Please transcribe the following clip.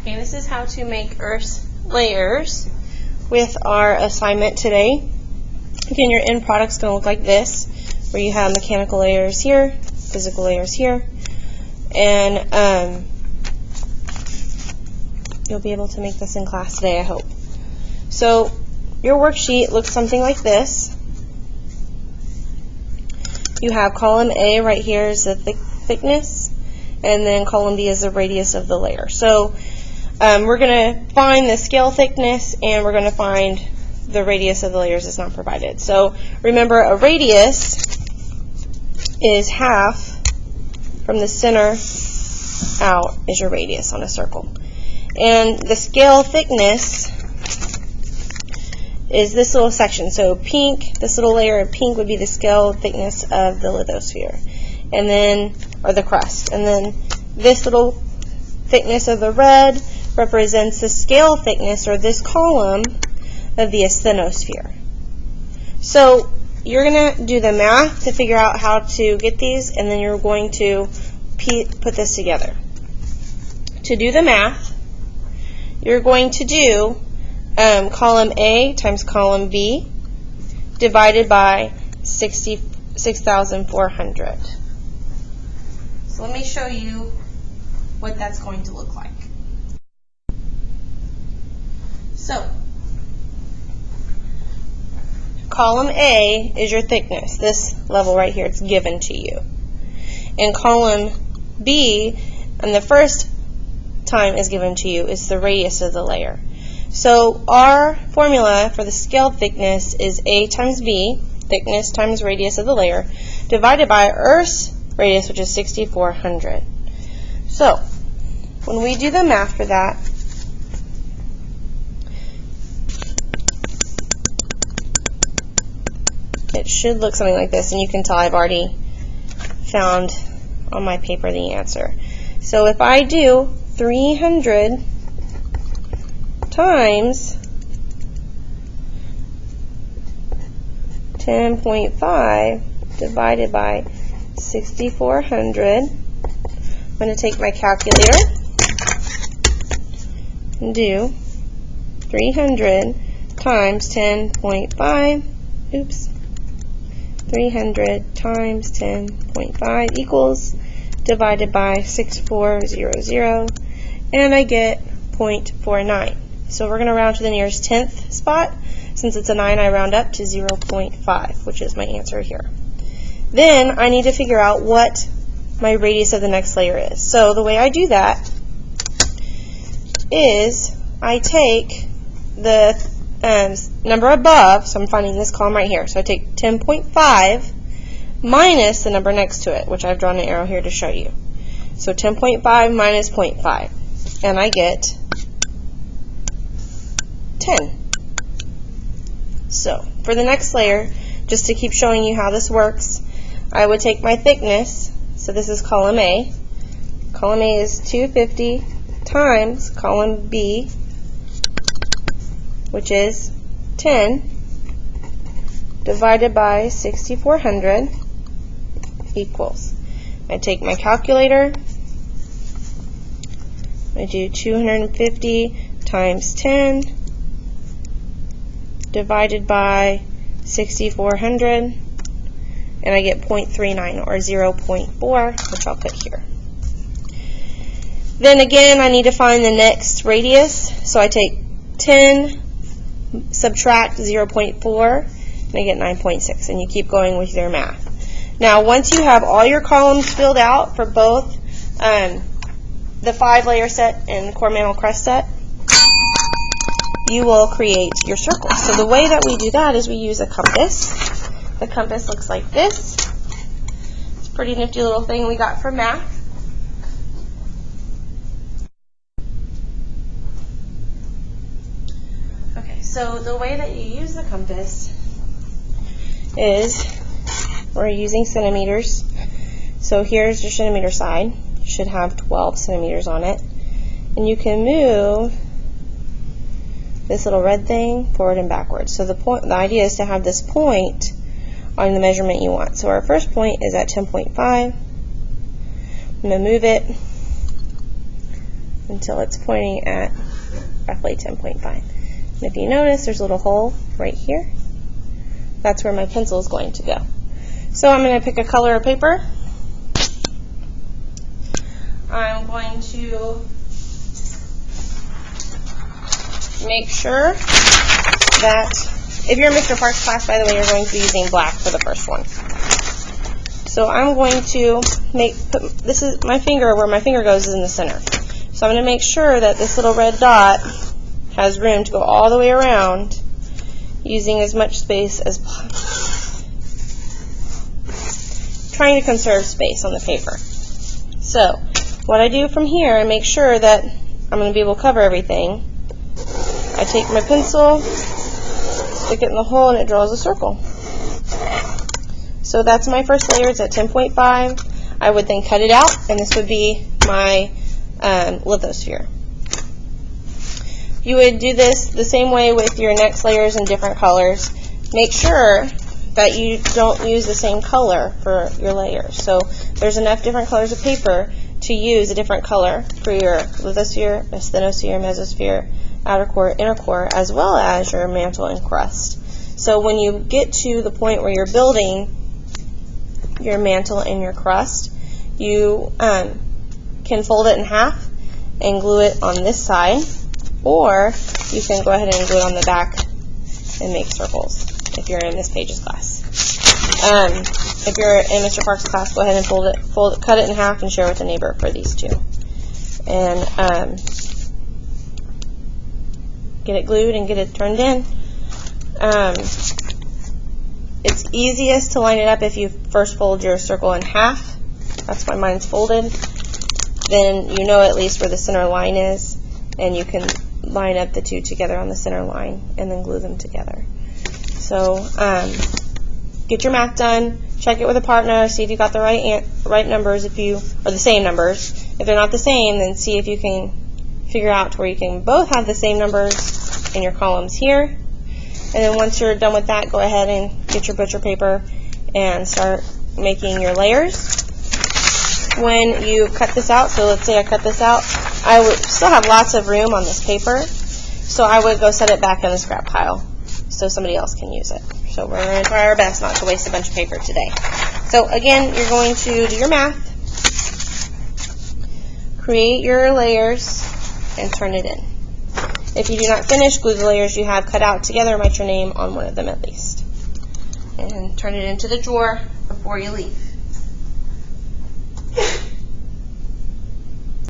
Okay, this is how to make earth layers with our assignment today. Again, your end product's going to look like this, where you have mechanical layers here, physical layers here, and you'll be able to make this in class today, I hope. So your worksheet looks something like this. You have column A right here is the thickness, and then column B is the radius of the layer. So we're going to find the scale thickness, and we're going to find the radius of the layers is not provided. So remember, a radius is half from the center out is your radius on a circle. And the scale thickness is this little section. So pink, this little layer of pink would be the scale thickness of the lithosphere, and then, or the crust. And then this little thickness of the red represents the scale thickness, or this column, of the asthenosphere. So you're going to do the math to figure out how to get these, and then you're going to put this together. To do the math, you're going to do column A times column B divided by 6,400. So let me show you what that's going to look like. So column A is your thickness, this level right here, it's given to you. And column B, and the first time is given to you, is the radius of the layer. So our formula for the scale thickness is A times B, thickness times radius of the layer, divided by Earth's radius, which is 6,400. So when we do the math for that, it should look something like this, and you can tell I've already found on my paper the answer. So if I do 300 times 10.5 divided by 6,400, I'm going to take my calculator and do 300 times 10.5, 300 times 10.5 equals, divided by 6,400, and I get 0.49. So we're going to round to the nearest tenth spot. Since it's a 9, I round up to 0.5, which is my answer here. Then I need to figure out what my radius of the next layer is. So the way I do that is I take the number above, so I'm finding this column right here. So I take 10.5 minus the number next to it, which I've drawn an arrow here to show you. So 10.5 minus 0.5, and I get 10. So for the next layer, just to keep showing you how this works, I would take my thickness, so this is column A. Column A is 250 times column B, which is 10, divided by 6,400 equals. I take my calculator, I do 250 times 10 divided by 6,400, and I get 0.39, or 0.4, which I'll put here. Then again, I need to find the next radius, so I take 10, subtract 0.4, and I get 9.6, and you keep going with your math. Now, once you have all your columns filled out for both the 5-layer set and core mantle crust set, you will create your circles. So the way that we do that is we use a compass. The compass looks like this. It's a pretty nifty little thing we got from math. Okay, so the way that you use the compass is we're using centimeters. So here's your centimeter side. It should have 12 centimeters on it. And you can move this little red thing forward and backwards. So the idea is to have this point on the measurement you want. So our first point is at 10.5. I'm going to move it until it's pointing at roughly 10.5. And if you notice, there's a little hole right here. That's where my pencil is going to go. So I'm going to pick a color of paper. I'm going to make sure that, if you're in Mr. Parks' class, by the way, you're going to be using black for the first one. So I'm going to this is my finger, where my finger goes is in the center. So I'm going to make sure that this little red dot has room to go all the way around, using as much space as possible. Trying to conserve space on the paper. So what I do from here, I make sure that I'm going to be able to cover everything. I take my pencil, stick it in the hole, and it draws a circle. So that's my first layer. It's at 10.5. I would then cut it out, and this would be my lithosphere. You would do this the same way with your next layers in different colors. Make sure that you don't use the same color for your layers. So there's enough different colors of paper to use a different color for your lithosphere, asthenosphere, mesosphere, outer core, inner core, as well as your mantle and crust. So when you get to the point where you're building your mantle and your crust, you can fold it in half and glue it on this side, or you can go ahead and glue it on the back and make circles if you're in Miss Page's class. If you're in Mr. Parks' class, go ahead and cut it in half and share with a neighbor for these two. And get it glued and get it turned in. It's easiest to line it up if you first fold your circle in half. That's why mine's folded. Then you know at least where the center line is, and you can line up the two together on the center line and then glue them together. So get your math done, check it with a partner, see if you got the right numbers, or the same numbers. If they're not the same, then see if you can figure out where you can both have the same numbers in your columns here. And then once you're done with that, go ahead and get your butcher paper and start making your layers. When you cut this out, so let's say I cut this out, I would still have lots of room on this paper, so I would go set it back in the scrap pile so somebody else can use it. So we're going to try our best not to waste a bunch of paper today. So again, you're going to do your math, create your layers, and turn it in. If you do not finish, glue the layers you have cut out together, write your name on one of them at least. And turn it into the drawer before you leave.